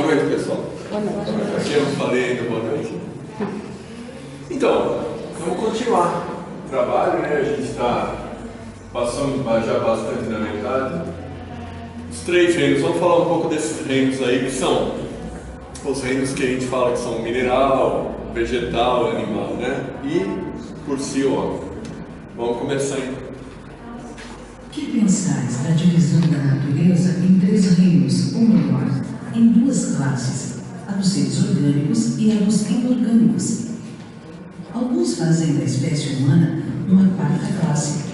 Boa noite, pessoal. Boa noite. Aqui eu não falei ainda boa noite. Então, vamos continuar o trabalho, né? A gente está passando já bastante na metade. Os 3 reinos, vamos falar um pouco desses reinos aí, que são os reinos que a gente fala que são mineral, vegetal, animal, né? E por si o homem. Vamos começar então. O que pensais da divisão da natureza em 3 reinos, ou melhor, em 2 classes, a dos seres orgânicos e a dos inorgânicos? Alguns fazem da espécie humana uma 4ª classe.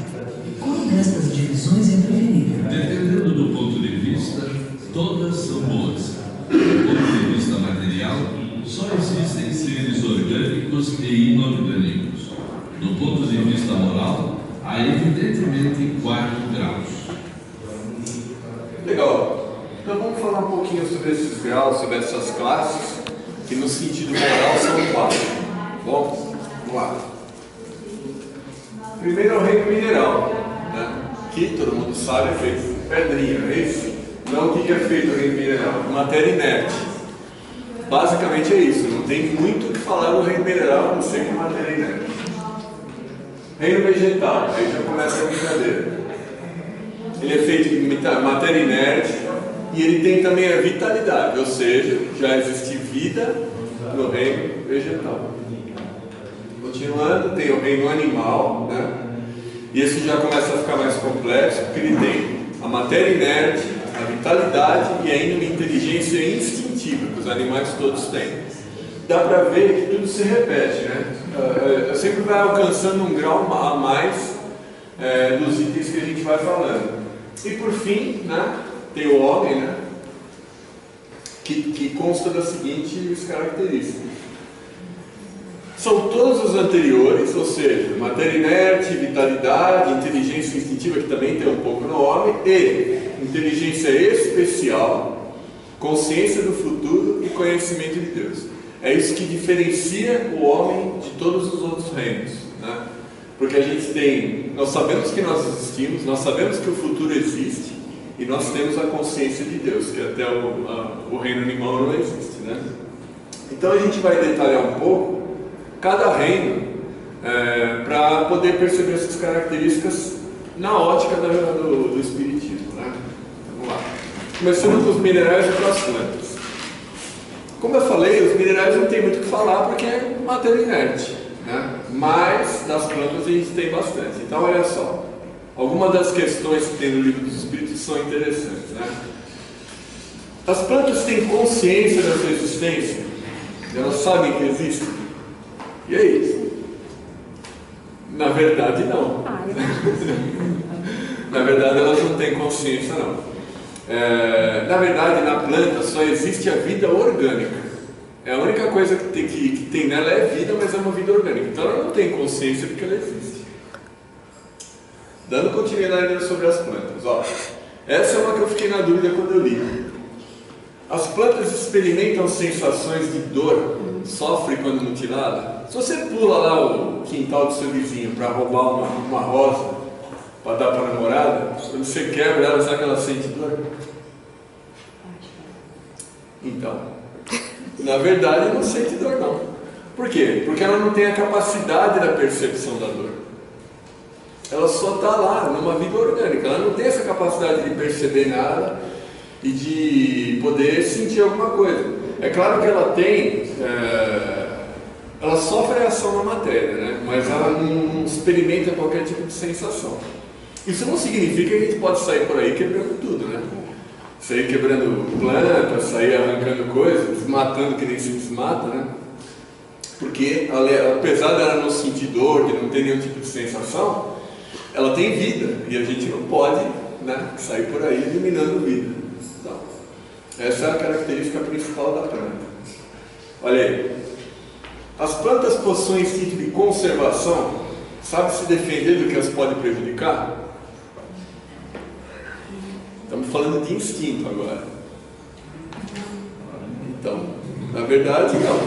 Qual destas divisões é preferível? Dependendo do ponto de vista, todas são boas. Do ponto de vista material, só existem seres orgânicos e inorgânicos. Do ponto de vista moral, há evidentemente 4 graus. Legal. Então vamos falar um pouquinho sobre esses graus, sobre essas classes, que no sentido moral são 4. Bom, vamos lá. Primeiro é o reino mineral, né? Que todo mundo sabe é feito de pedrinha, não é isso? Então o que é feito o reino mineral? Matéria inerte. Basicamente é isso, não tem muito o que falar no reino mineral, a não ser que matéria inerte. Reino vegetal, aí já começa a brincadeira. Ele é feito de matéria inerte e ele tem também a vitalidade, ou seja, já existe vida no reino vegetal. Continuando, tem o reino animal, né? E esse já começa a ficar mais complexo, porque ele tem a matéria inerte, a vitalidade e ainda uma inteligência instintiva, que os animais todos têm. Dá para ver que tudo se repete, né? Sempre vai alcançando um grau a mais dos itens que a gente vai falando. E por fim, né, tem o homem, né, que consta das seguintes características. São todos os anteriores, ou seja, matéria inerte, vitalidade, inteligência instintiva, que também tem um pouco no homem, e inteligência especial, consciência do futuro e conhecimento de Deus. É isso que diferencia o homem de todos os outros reinos, né? Porque a gente tem, nós sabemos que nós existimos, nós sabemos que o futuro existe e nós temos a consciência de Deus, que até o reino animal não existe, né? Então a gente vai detalhar um pouco cada reino para poder perceber essas características na ótica do espiritismo, né? Vamos lá. Começando com os minerais e com as plantas. Como eu falei, os minerais não tem muito o que falar porque é matéria inerte, né? Mas das plantas a gente tem bastante. Então olha só, algumas das questões que tem no livro dos Espíritos são interessantes, né? As plantas têm consciência da sua existência? Elas sabem que existem? E aí? Na verdade não. Na verdade elas não têm consciência não. Na verdade, na planta só existe a vida orgânica. É a única coisa que tem nela é vida, mas é uma vida orgânica. Então ela não tem consciência de que ela existe. Dando continuidade sobre as plantas. Ó, essa é uma que eu fiquei na dúvida quando eu li. As plantas experimentam sensações de dor, sofrem quando mutilada. Se você pula lá o quintal do seu vizinho para roubar uma rosa, para dar para a namorada, quando você quebra ela, sabe que ela sente dor? Então, na verdade não sente dor não. Por quê? Porque ela não tem a capacidade da percepção da dor. Ela só está lá, numa vida orgânica. Ela não tem essa capacidade de perceber nada e de poder sentir alguma coisa. É claro que ela tem... ela sofre a ação na matéria, né? Mas ela não experimenta qualquer tipo de sensação. Isso não significa que a gente pode sair por aí quebrando tudo, né? Sair quebrando plantas, sair arrancando coisas, desmatando que nem se desmata, né? Porque apesar dela não sentir dor, de não ter nenhum tipo de sensação, ela tem vida e a gente não pode, né, sair por aí eliminando vida. Então, essa é a característica principal da planta. Olha aí. As plantas possuem instinto de conservação, sabe se defender do que as pode prejudicar? Estamos falando de instinto agora. Então, na verdade, não.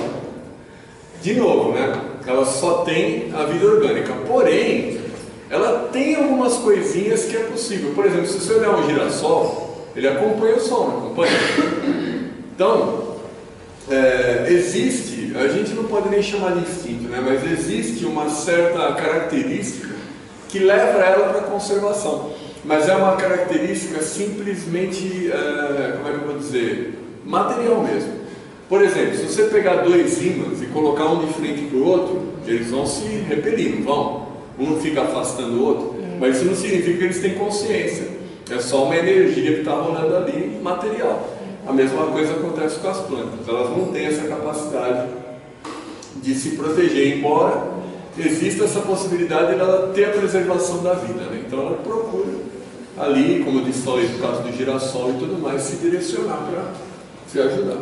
De novo, né? Ela só tem a vida orgânica. Porém, ela tem algumas coisinhas que é possível. Por exemplo, se você olhar um girassol, ele acompanha o sol, não acompanha? Então, existe, a gente não pode nem chamar de instinto, né? Mas existe uma certa característica que leva ela para a conservação. Mas é uma característica simplesmente, como é que eu vou dizer, material mesmo. Por exemplo, se você pegar dois ímãs e colocar um de frente para o outro, eles vão se repelir, não vão? Um fica afastando o outro, mas isso não significa que eles têm consciência. É só uma energia que está rolando ali, material. A mesma coisa acontece com as plantas. Elas não têm essa capacidade de se proteger, embora exista essa possibilidade de ela ter a preservação da vida, né? Então ela procura ali, como eu disse, falei no caso do girassol e tudo mais, se direcionar para se ajudar.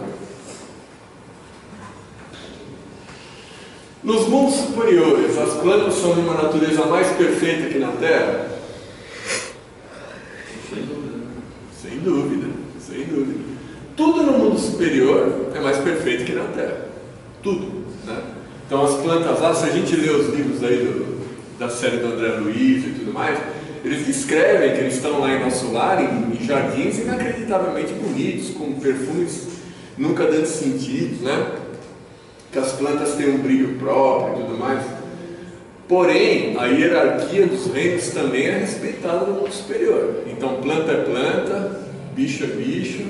Nos mundos superiores, as plantas são de uma natureza mais perfeita que na Terra? Sem dúvida, sem dúvida. Tudo no mundo superior é mais perfeito que na Terra. Tudo, né? Então as plantas lá, se a gente lê os livros aí da série do André Luiz e tudo mais, eles descrevem que eles estão lá em nosso lar, em jardins inacreditavelmente bonitos, com perfumes nunca dando sentido, né? Que as plantas têm um brilho próprio e tudo mais. Porém, a hierarquia dos reinos também é respeitada no mundo superior. Então, planta é planta, bicho é bicho,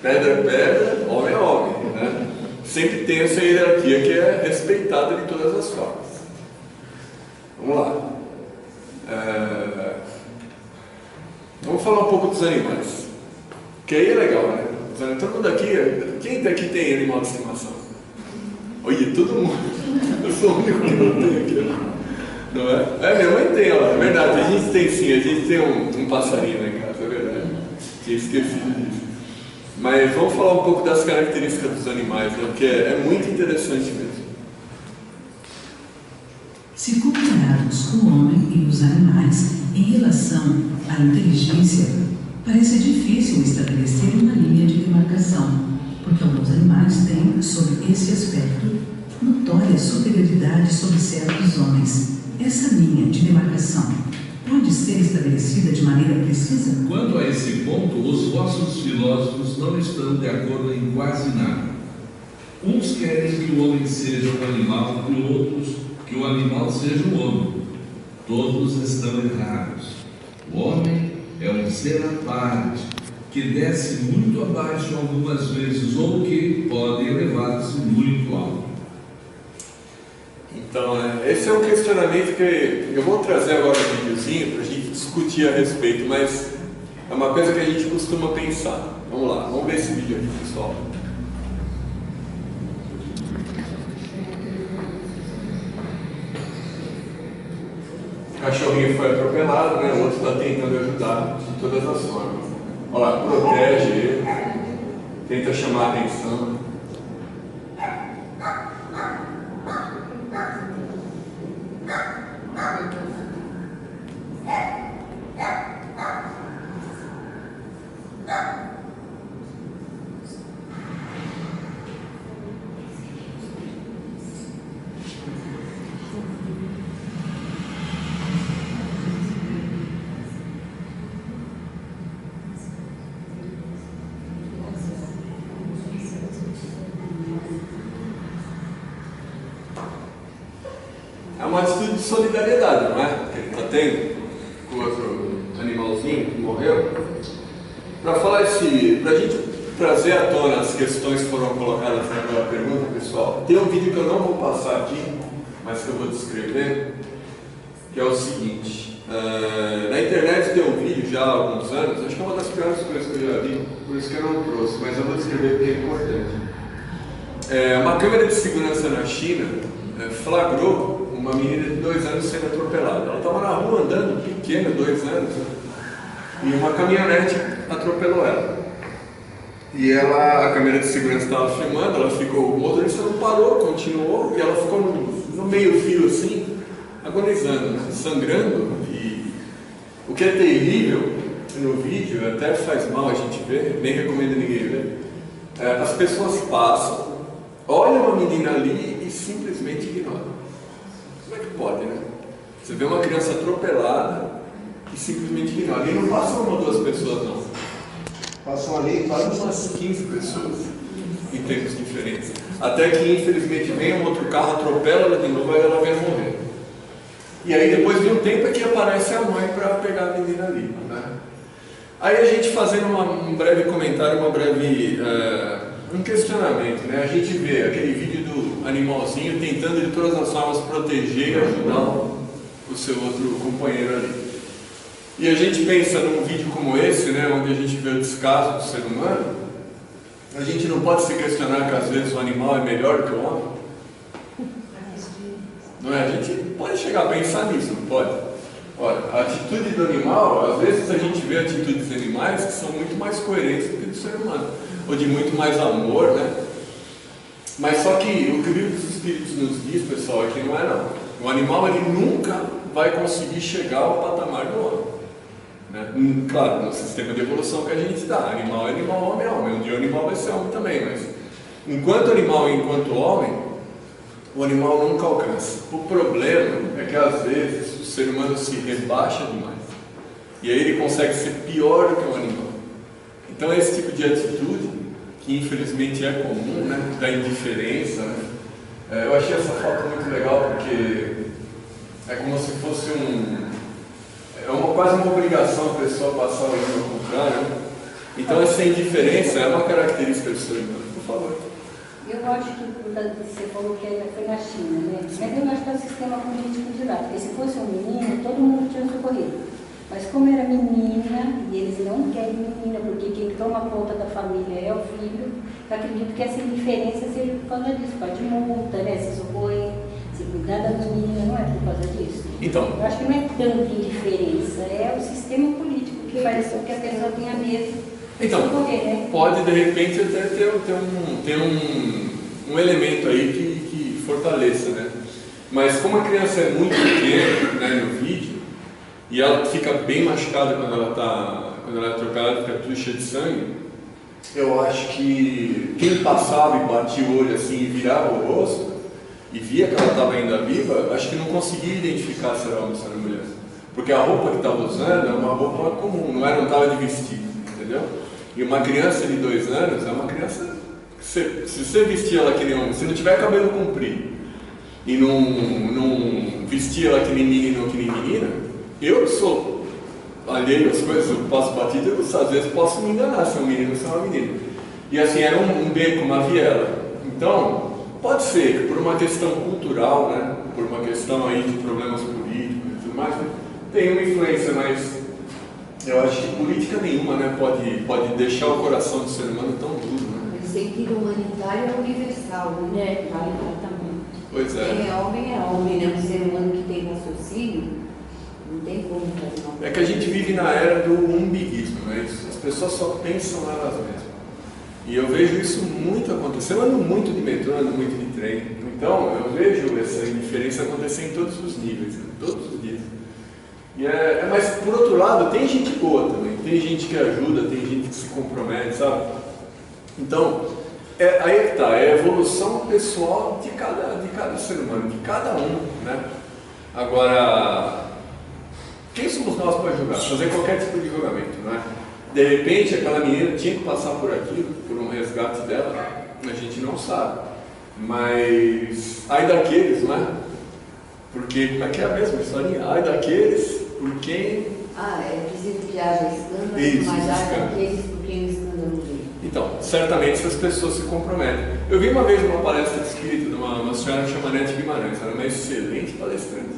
pedra é pedra, homem é homem, né? Sempre tem essa hierarquia que é respeitada de todas as formas. Vamos lá. Vamos falar um pouco dos animais. Que aí é legal, né? Todo mundo aqui, quem daqui tem animal de estimação? Olha, todo mundo. Eu sou o único que não tem aqui. Não é? Minha mãe tem, ó. É verdade, a gente tem sim, a gente tem um passarinho lá em casa, é verdade. Tinha esquecido disso. Mas vamos falar um pouco das características dos animais, né? Porque é muito interessante mesmo. Se compararmos o homem e os animais em relação à inteligência, parece difícil estabelecer uma linha de demarcação, porque alguns animais têm, sob esse aspecto, notória superioridade sobre certos homens. Essa linha de demarcação pode ser estabelecida de maneira precisa? Quanto a esse ponto, os vossos filósofos não estão de acordo em quase nada. Uns querem que o homem seja um animal e outros que o animal seja um homem. Todos estão errados. O homem é um ser à parte, que desce muito abaixo algumas vezes, ou que pode elevar-se muito alto. Então, esse é um questionamento que eu vou trazer agora um videozinho para a gente discutir a respeito, mas é uma coisa que a gente costuma pensar. Vamos lá, vamos ver esse vídeo aqui, pessoal. O cachorrinho foi atropelado, né? O outro está tentando ajudar de todas as formas. Olha lá, protege ele, tenta chamar a atenção. É uma atitude de solidariedade, não é? Que ele está tendo com outro animalzinho que morreu. Para falar para a gente trazer à tona as questões que foram colocadas naquela pergunta, pessoal, tem um vídeo que eu não vou passar aqui, mas que eu vou descrever, que é o seguinte. Na internet tem um vídeo já há alguns anos, acho que é uma das piores coisas que eu já vi, por isso que eu não trouxe, mas eu vou descrever porque é importante. Uma câmera de segurança na China flagrou uma menina de 2 anos sendo atropelada. Ela estava na rua andando, pequena, 2 anos, né? E uma caminhonete atropelou ela. E a câmera de segurança estava filmando, o motorista não parou, continuou, e ela ficou no meio fio assim, agonizando, né? Sangrando. E o que é terrível no vídeo, até faz mal a gente ver, nem recomendo ninguém ver, as pessoas passam, olham a menina ali e simplesmente ignoram. Como é que pode, né? Você vê uma criança atropelada e simplesmente ignora. E não passam 1 ou 2 pessoas, não. Passam ali quase umas 15 pessoas. em tempos diferentes. Até que, infelizmente, vem um outro carro, atropela ela de novo, aí ela vem morrer. E aí, depois de um tempo, é que aparece a mãe para pegar a menina ali, né? Aí a gente fazendo um breve comentário, um questionamento, né? A gente vê aquele vídeo do animalzinho tentando de todas as formas proteger e ajudar o seu outro companheiro ali. E a gente pensa num vídeo como esse, né, onde a gente vê o descaso do ser humano, a gente não pode se questionar que às vezes o animal é melhor que o homem? Não é? A gente pode chegar a pensar nisso, não pode? Olha, a atitude do animal, às vezes a gente vê atitudes animais que são muito mais coerentes do que do ser humano, ou de muito mais amor, né? Mas só que o que o livro dos Espíritos nos diz, pessoal, é que não é não. O animal, ele nunca vai conseguir chegar ao patamar do homem, né? Claro, no sistema de evolução que a gente dá, animal é animal, homem é homem. Um dia o animal vai ser homem também, mas enquanto animal e enquanto homem, o animal nunca alcança. O problema é que às vezes o ser humano se rebaixa demais, e aí ele consegue ser pior do que o animal. Então esse tipo de atitude, que infelizmente é comum, né, da indiferença, né? Eu achei essa foto muito legal, porque é como se fosse quase uma obrigação a pessoa passar o livro ao contrário, né? Então essa indiferença é uma característica do ser humano. Por favor. Eu acho que você falou que foi na China, né? Mas eu acho que é o sistema político de lá, porque se fosse um menino, todo mundo tinha socorrido. Mas como era menina, e eles não querem menina, porque quem toma conta da família é o filho, eu acredito que essa indiferença seja por causa disso, por causa de multa, né? Se socorrer, se cuidar da menina, não é por causa disso. Então, eu acho que não é tanta indiferença, é o sistema político que faz com que a pessoa tenha medo. Então, pode de repente até ter um elemento aí que fortaleça, né? Mas como a criança é muito pequena, né, no vídeo, e ela fica bem machucada quando ela é trocada, fica tudo cheio de sangue, eu acho que quem passava e batia o olho assim e virava o rosto e via que ela estava ainda viva, acho que não conseguia identificar se era homem ou se era mulher, porque a roupa que estava usando era uma roupa comum, não estava de vestido, entendeu? E uma criança de 2 anos é uma criança que se você vestir ela que nem homem, se não tiver cabelo comprido e não vestir ela que nem menino ou que nem menina, eu que sou alheio às coisas, eu passo batido, eu às vezes posso me enganar se é um menino ou se é uma menina. E assim, era um beco, uma viela. Então, pode ser que por uma questão cultural, né, por uma questão aí de problemas políticos e tudo mais, tem uma influência, mas eu acho que política nenhuma, né, pode deixar o coração do ser humano tão duro, né? O sentido humanitário é universal, né? Vale também. Pois é. Quem é homem, né? Um ser humano que tem raciocínio, não tem como fazer uma... É que a gente vive na era do umbiguismo, né? As pessoas só pensam nelas mesmas. E eu vejo isso muito acontecer. Eu ando muito de metrô, ando muito de trem. Então, eu vejo essa indiferença acontecer em todos os níveis, né? Todos os dias. Mas, por outro lado, tem gente boa também. Tem gente que ajuda, tem gente que se compromete, sabe? Então, aí é que está, é a evolução pessoal de cada ser humano, de cada um, né? Agora, quem somos nós para julgar? Fazer qualquer tipo de julgamento, não é? De repente, aquela menina tinha que passar por aquilo, por um resgate dela, a gente não sabe. Mas, ai daqueles, não é? Porque, como é que é a mesma historinha? Ai daqueles por quem... é preciso que haja escândalo, isso, mas há daqueles por quem o escândalo veio. Então, certamente essas pessoas se comprometem. Eu vi uma vez uma palestra escrita de uma senhora que chama Nete Guimarães, ela é uma excelente palestrante.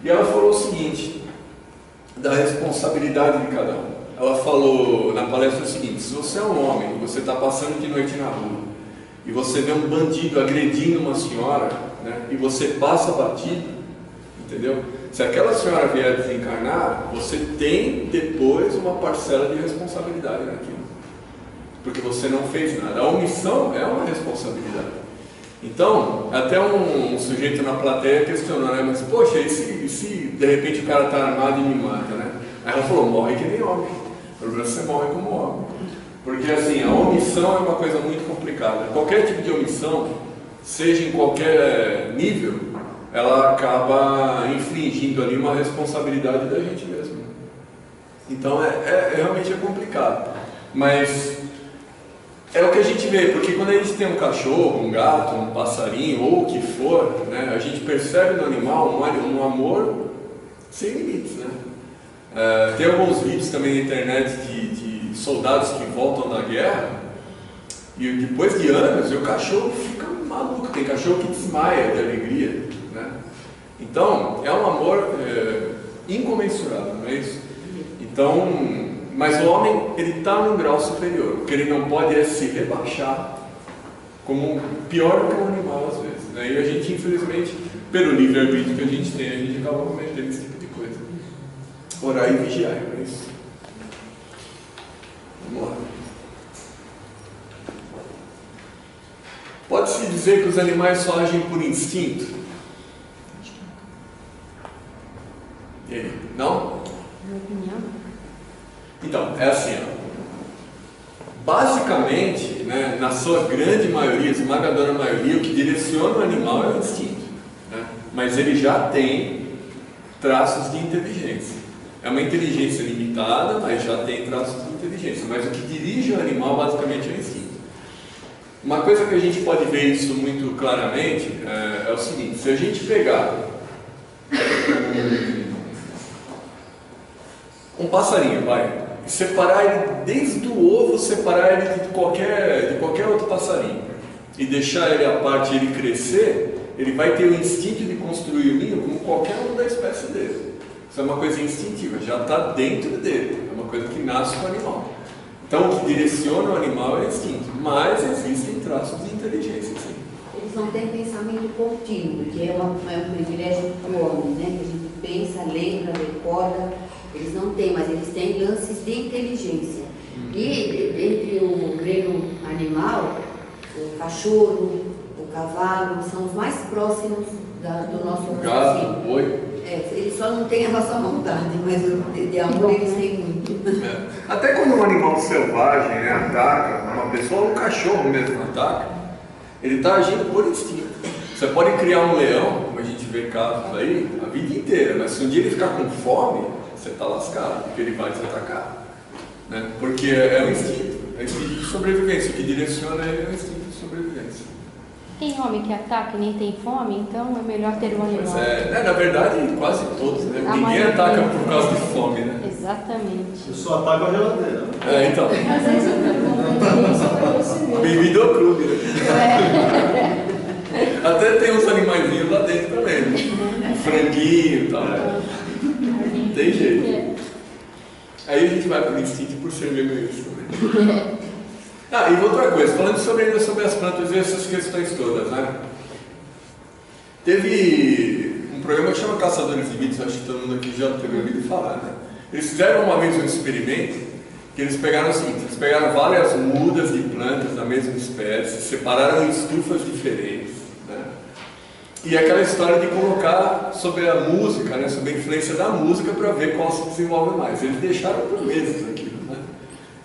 E ela falou o seguinte, da responsabilidade de cada um. Ela falou na palestra o seguinte: se você é um homem e você está passando de noite na rua e você vê um bandido agredindo uma senhora, né, e você passa batido, entendeu? Se aquela senhora vier desencarnar, você tem depois uma parcela de responsabilidade naquilo, porque você não fez nada. A omissão é uma responsabilidade. Então, até um sujeito na plateia questionou, né? Mas, poxa, e se de repente o cara está armado e me mata, né? Aí ela falou, morre que nem homem. Pelo menos você morre como homem. Porque, assim, a omissão é uma coisa muito complicada. Qualquer tipo de omissão, seja em qualquer nível, ela acaba infringindo ali uma responsabilidade da gente mesmo. Então, realmente é complicado. Mas... é o que a gente vê, porque quando a gente tem um cachorro, um gato, um passarinho, ou o que for, né, a gente percebe no animal um amor sem limites, né? Tem alguns vídeos também na internet de soldados que voltam da guerra, e depois de anos o cachorro fica maluco, tem cachorro que desmaia de alegria, né? Então, é um amor incomensurável, não é isso? Então, mas o homem, ele está num grau superior, porque ele não pode se rebaixar como pior do que um animal às vezes, né? E a gente, infelizmente, pelo livre-arbítrio que a gente acaba cometendo esse tipo de coisa. Orar e vigiar, não é isso? Vamos lá. Pode-se dizer que os animais só agem por instinto? E aí? Não? Minha opinião. Então, é assim, ó. Basicamente, né, na sua grande maioria, esmagadora maioria, o que direciona o animal é o instinto, né? Mas ele já tem traços de inteligência. É uma inteligência limitada, mas já tem traços de inteligência. Mas o que dirige o animal basicamente é o instinto. Uma coisa que a gente pode ver isso muito claramente é o seguinte: se a gente pegar um passarinho, separar ele desde o ovo, separar ele de qualquer outro passarinho e deixar ele à parte e ele crescer, ele vai ter o instinto de construir o ninho como qualquer um da espécie dele. Isso é uma coisa instintiva, já está dentro dele, é uma coisa que nasce com o animal. Então, o que direciona o animal é o instinto, mas existem traços de inteligência, sim. Eles não têm pensamento contínuo, que é um privilégio do homem, né? Que a gente pensa, lembra, recorda. Eles não têm, mas eles têm lances de inteligência. E entre o reino animal, o cachorro, o cavalo, são os mais próximos do nosso raciocínio. Gato, boi. Eles só não têm a nossa vontade, mas de amor eles têm muito. Até quando um animal selvagem, né, ataca uma pessoa, um cachorro mesmo ataca, ele está agindo por instinto. Você pode criar um leão, como a gente vê casos aí, a vida inteira, mas se um dia ele ficar com fome, você está lascado, porque ele vai te atacar, né? Porque é um instinto de sobrevivência, o que direciona ele é o instinto de sobrevivência. Tem homem que ataca e nem tem fome, então é melhor ter um animal. Na verdade, quase todos, né? Ninguém ataca por causa de fome, né? Exatamente. Eu só ataco a geladeira. Então. Às vezes eu Bem-vindo ao clube, né? Até tem uns animaizinhos lá dentro também, né? Franguinho e tal. Não tem jeito. Aí a gente vai para o instinto por ser meio isso também. E outra coisa, falando ainda sobre as plantas e essas questões todas, né? Teve um programa que chama Caçadores de Mitos, acho que todo mundo aqui já teve ouvido falar, né? Eles fizeram uma vez um experimento, que eles pegaram o seguinte: eles pegaram várias mudas de plantas da mesma espécie, separaram em estufas diferentes, né? E aquela história de colocar sobre a música, né? Sobre a influência da música para ver qual se desenvolve mais. Eles deixaram por meses aquilo, né?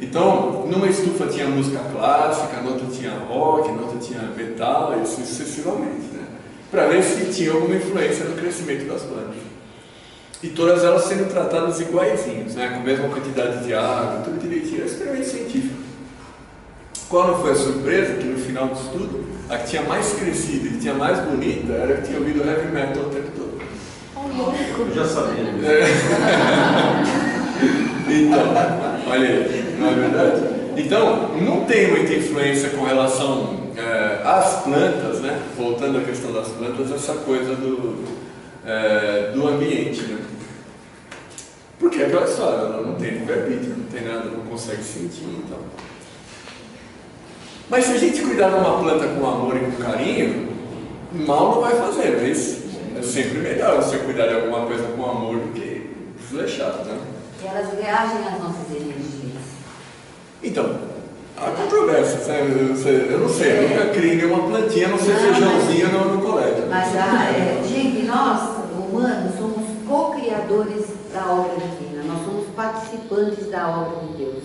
Então, numa estufa tinha música clássica, na outra tinha rock, na outra tinha metal, e assim sucessivamente, né? Para ver se tinha alguma influência no crescimento das plantas. E todas elas sendo tratadas iguaizinhas, né? Com a mesma quantidade de água, tudo direitinho. É um experimento científico. Qual não foi a surpresa? Que no final do estudo, a que tinha mais crescido e que tinha mais bonita era a que tinha ouvido heavy metal o tempo todo. Eu já sabia. Então, olha aí, não é verdade? Então, não tem muita influência com relação às plantas, né? Voltando à questão das plantas, essa coisa do ambiente, né? Porque é aquela história, ela não tem livre-arbítrio, não tem nada, não consegue sentir, então. Mas se a gente cuidar de uma planta com amor e com carinho, mal não vai fazer, mas é sempre melhor você cuidar de alguma coisa com amor do que desleixado, né? E elas reagem às nossas energias. Então, há controvérsias, né? Eu não sei, eu nunca criei nenhuma plantinha, a não ser feijãozinho no colégio. Mas, gente, nós, humanos, somos co-criadores da obra divina, nós somos participantes da obra de Deus.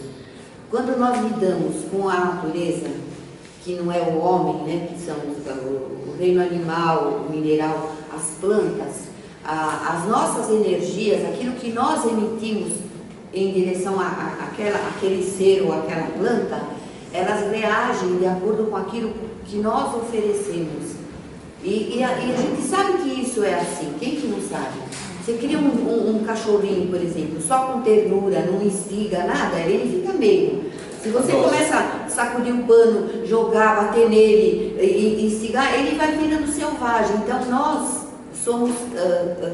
Quando nós lidamos com a natureza, que não é o homem, né, que são o reino animal, o mineral, as plantas, as nossas energias, aquilo que nós emitimos em direção àquele ser ou àquela planta, elas reagem de acordo com aquilo que nós oferecemos. E a gente sabe que isso é assim, quem que não sabe? Você cria um cachorrinho, por exemplo, só com ternura, não instiga nada, ele fica meio. Se você começa a sacudir o pano, jogar, bater nele e instigar, ele vai virando selvagem. Então nós somos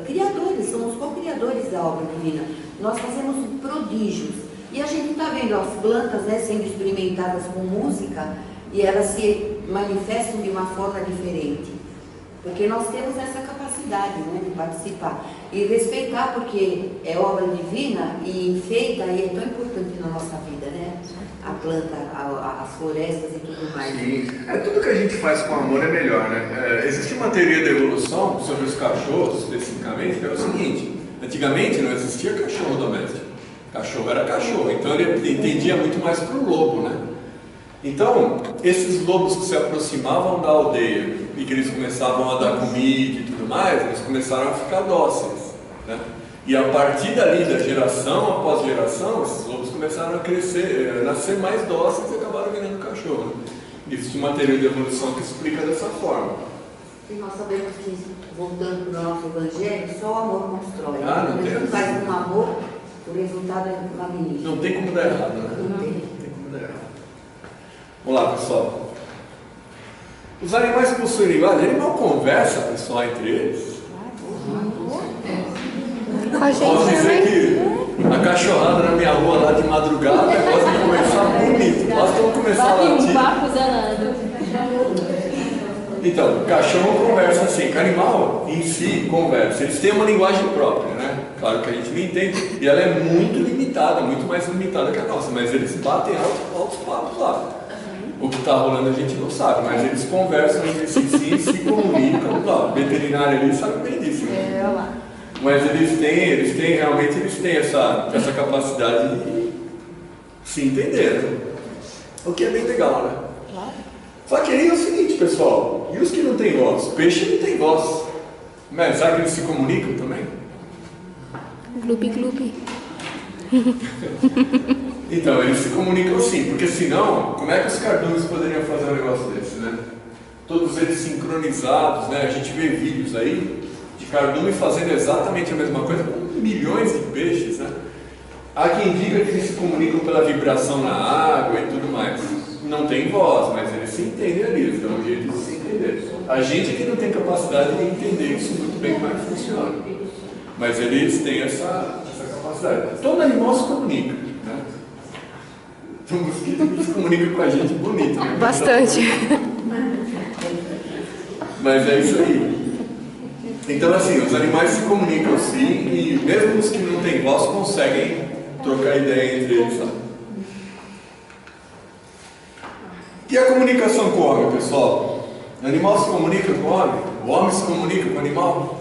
criadores, somos co-criadores da obra divina. Nós fazemos prodígios. E a gente está vendo as plantas, né, sendo experimentadas com música e elas se manifestam de uma forma diferente. Porque nós temos essa capacidade, né, de participar. E respeitar, porque é obra divina e enfeita e é tão importante na nossa vida, né? A planta, as florestas e tudo mais. Sim, tudo que a gente faz com amor é melhor, né? Existe uma teoria da evolução sobre os cachorros, especificamente, que é o seguinte: antigamente não existia cachorro doméstico. Cachorro era cachorro, então ele entendia muito mais para o lobo, né? Então, esses lobos que se aproximavam da aldeia e que eles começavam a dar comida e tudo mais, eles começaram a ficar dóceis, né? E a partir dali, da geração após geração, esses lobos começaram a crescer, a nascer mais dóceis e acabaram virando cachorro. Existe uma teoria de evolução que explica dessa forma. E nós sabemos que, voltando para o nosso evangelho, só o amor constrói. Não Quando tem a gente faz com amor, o resultado é magnífico. Não tem como dar errado, né? Não tem. Não tem como dar errado. Vamos lá, pessoal. Os animais possuem linguagem. Animal conversa, pessoal, entre eles. Com a gente Posso dizer também. que a cachorrada na minha rua lá de madrugada gosta de conversar bonito. Basta eu começar a Bate um latir. papo zanando. Então, cachorro conversa assim, animal em si conversa. Eles têm uma linguagem própria, né? Claro que a gente não entende. E ela é muito limitada, muito mais limitada que a nossa. Mas eles batem altos papos lá. O que está rolando a gente não sabe, mas eles conversam entre si, sim, se comunicam. Lá, o veterinário ali sabe bem disso. Né? É, lá. Mas eles têm essa capacidade de se entender, né? O que é bem legal, né? Claro. Só que aí é o seguinte, pessoal, e os que não têm voz? Peixe não tem voz. Mas será que eles se comunicam também? Glupi, glupi. Então, eles se comunicam sim, porque senão, como é que os cardumes poderiam fazer um negócio desse, né? Todos eles sincronizados, né? A gente vê vídeos aí de cardume fazendo exatamente a mesma coisa com milhões de peixes, né? Há quem diga que eles se comunicam pela vibração na água e tudo mais. Não tem voz, mas eles se entendem ali, eles dão um jeito de se entender. A gente aqui não tem capacidade de entender isso muito bem como é que funciona. Mas eles têm essa capacidade. Todo animal se comunica, né? Tem um mosquito que se comunica com a gente bonito, né? Bastante. Mas é isso aí. Então, assim, os animais se comunicam sim, e mesmo os que não têm voz conseguem trocar ideia entre eles, sabe? E a comunicação com o homem, pessoal? O animal se comunica com o homem? O homem se comunica com o animal?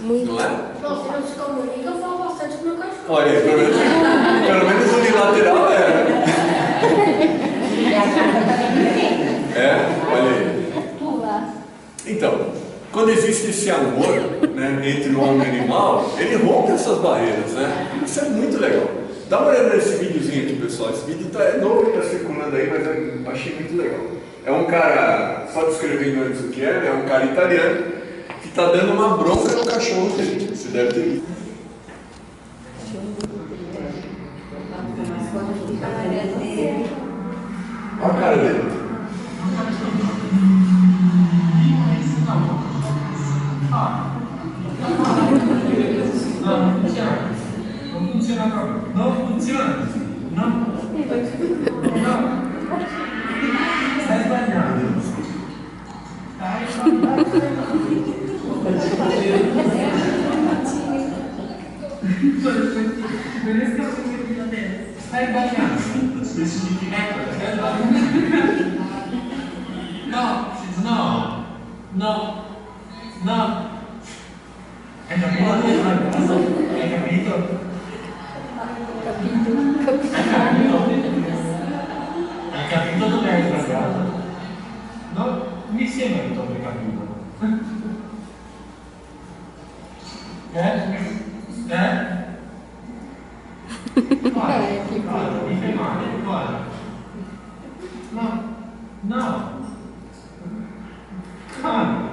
Muito. Não é? Não, se não se comunica, eu falo bastante com o meu cachorro. Olha aí, pelo menos unilateral é. Olha aí. Então, quando existe esse amor, né, entre o homem e o animal, ele rompe essas barreiras, né? Isso é muito legal. Dá uma olhada nesse videozinho aqui, pessoal. Esse vídeo é novo, está circulando aí, mas eu achei muito legal. É um cara, só descrevendo antes o que é um cara italiano que está dando uma bronca no cachorro dele. Você deve ter visto. Olha a cara dele. Não funciona agora. Não funciona. Não. Sai banhado. Sai banhado. Não. Não. Não. È capito? Hai capito? Hai capito dove hai sbagliato? No, mi sembra che tu abbia capito. Guarda, mi fai male, guarda. Não. Cara.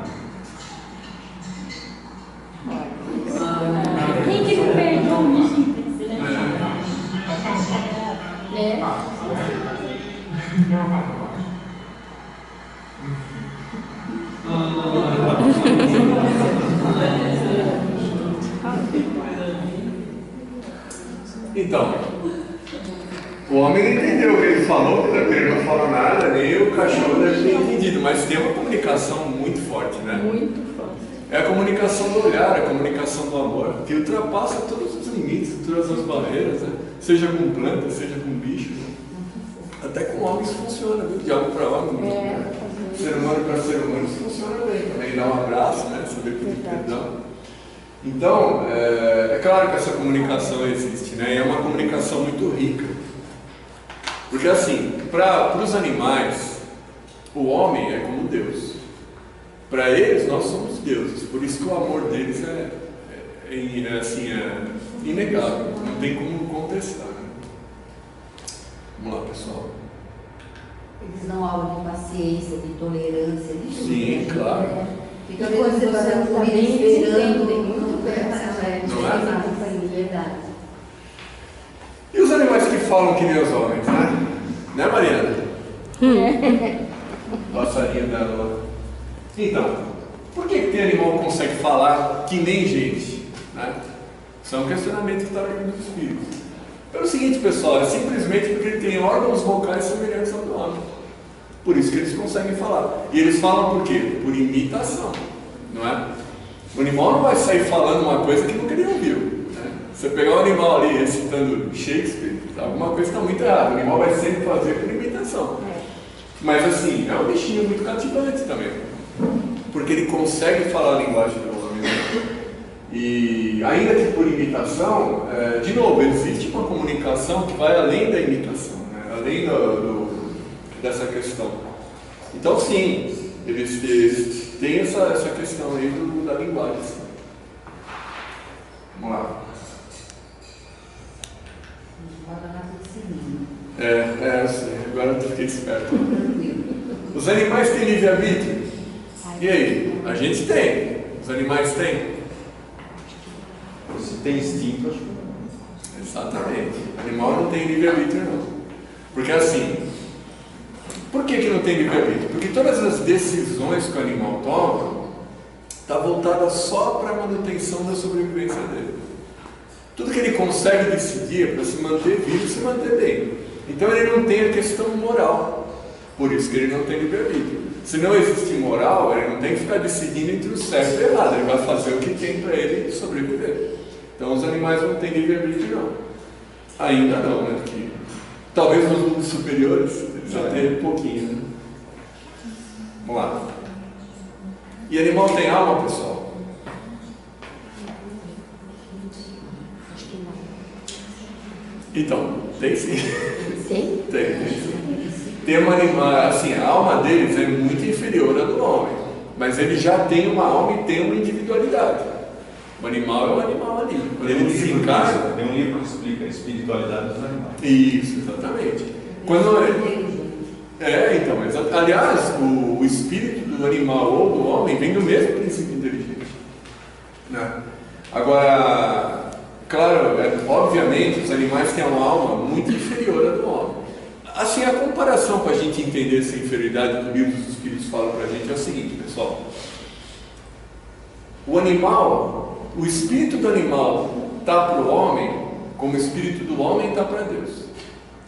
Quem que não perdoa o bichinho? É. Então, o homem não entendeu o que ele falou, porque ele não falou nada, nem o cachorro deve ter entendido, mas tem uma comunicação muito forte, né? Muito forte. É a comunicação do olhar, a comunicação do amor, que ultrapassa todos os limites, todas as barreiras, né? Seja com planta, seja com bicho. Até com homens funciona, viu? De algo para homem. Né? Ser humano para ser humano, isso funciona bem. Também dar um abraço, né? Saber pedir perdão. Então, é claro que essa comunicação existe, né? E é uma comunicação muito rica. Porque assim, para os animais, o homem é como Deus. Para eles, nós somos deuses. Por isso que o amor deles é inegável. Não tem como contestar. Né? Vamos lá, pessoal. Eles dão aula de paciência, de tolerância, de tudo. Sim, né? claro. Fica quando você fazendo comida esperando. Muito bem. Não é? Verdade. E os animais que falam que nem os homens, né? Né, Mariana? Passarinho dela. Então, por que tem animal que consegue falar que nem gente? Né? Isso é um questionamento que está no livro dos Espíritos. Pelo seguinte, pessoal, é simplesmente porque ele tem órgãos vocais semelhantes ao do homem. Por isso que eles conseguem falar. E eles falam por quê? Por imitação, não é? O animal não vai sair falando uma coisa que nunca nem ouviu. Né? Você pegar um animal ali recitando Shakespeare, alguma coisa está muito errada. O animal vai sempre fazer por imitação. Mas assim, é um bichinho muito cativante também. Porque ele consegue falar a linguagem do homem. Né? E ainda que por imitação, de novo, existe uma comunicação que vai além da imitação, né? Além dessa questão. Então sim, eles têm essa questão aí da linguagem. Assim. Vamos lá. Eu sei, agora eu fiquei esperto. Os animais têm livre-arbítrio? E aí? A gente tem. Os animais têm? Se tem instinto, acho que não. Exatamente. O animal não tem livre-arbítrio, não. Porque assim, por que não tem livre-arbítrio? Porque todas as decisões que o animal toma está voltada só para a manutenção da sobrevivência dele. Tudo que ele consegue decidir é para se manter vivo e se manter bem. Então ele não tem a questão moral. Por isso que ele não tem livre-arbítrio. Se não existe moral, ele não tem que ficar decidindo entre o certo e o errado. Ele vai fazer o que tem para ele sobreviver. Então os animais não têm livre-arbítrio, não. Ainda não, né? Porque talvez nos mundos superiores eles já tenham um pouquinho, né? Vamos lá. E animal tem alma, pessoal? Então, tem sim. Sim? Tem sim. Tem uma animal, assim, a alma deles é muito inferior à do homem, mas ele já tem uma alma e tem uma individualidade. O animal é um animal ali. Quando ele desencarna. Tem um livro que explica a espiritualidade dos animais. Isso, exatamente. Quando então, aliás, o espírito do animal ou do homem vem do mesmo princípio inteligente. Né? Agora, claro, obviamente os animais têm uma alma muito inferior à do homem. Assim, a comparação para a gente entender essa inferioridade que o livro dos Espíritos fala para a gente é o seguinte, pessoal. O animal, o espírito do animal está para o homem como o espírito do homem está para Deus.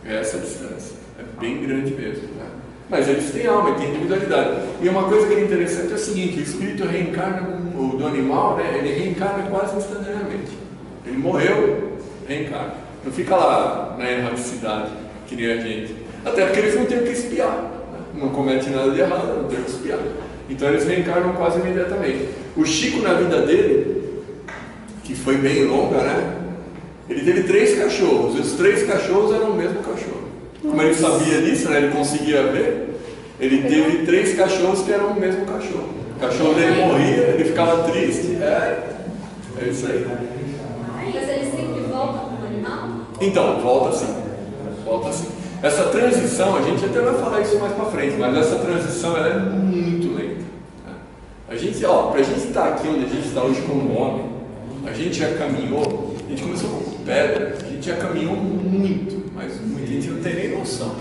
É essa a distância. É bem grande mesmo. Né? Mas eles têm alma, têm individualidade. E uma coisa que é interessante é o seguinte, o espírito reencarna, o do animal, né, ele reencarna quase instantaneamente. Ele morreu, reencarna. Não fica lá na erradicidade, que nem a gente. Até porque eles não têm o que espiar. Né? Não comete nada de errado, não tem o que espiar. Então eles reencarnam quase imediatamente. O Chico, na vida dele, que foi bem longa, né? Ele teve 3 cachorros. E os 3 cachorros eram o mesmo cachorro. Como ele sabia disso, né? Ele conseguia ver. Ele teve 3 cachorros que eram o mesmo cachorro. O cachorro dele morria, ele ficava triste. É isso aí. Mas eles sempre voltam com o animal? Então, volta sim. Volta sim. Essa transição, a gente até vai falar isso mais para frente, mas essa transição ela é muito lenta. Né? A gente, para a gente estar aqui onde a gente está hoje como homem, a gente já caminhou, a gente começou com pedra, a gente já caminhou muito, mas muita gente não tem nem noção.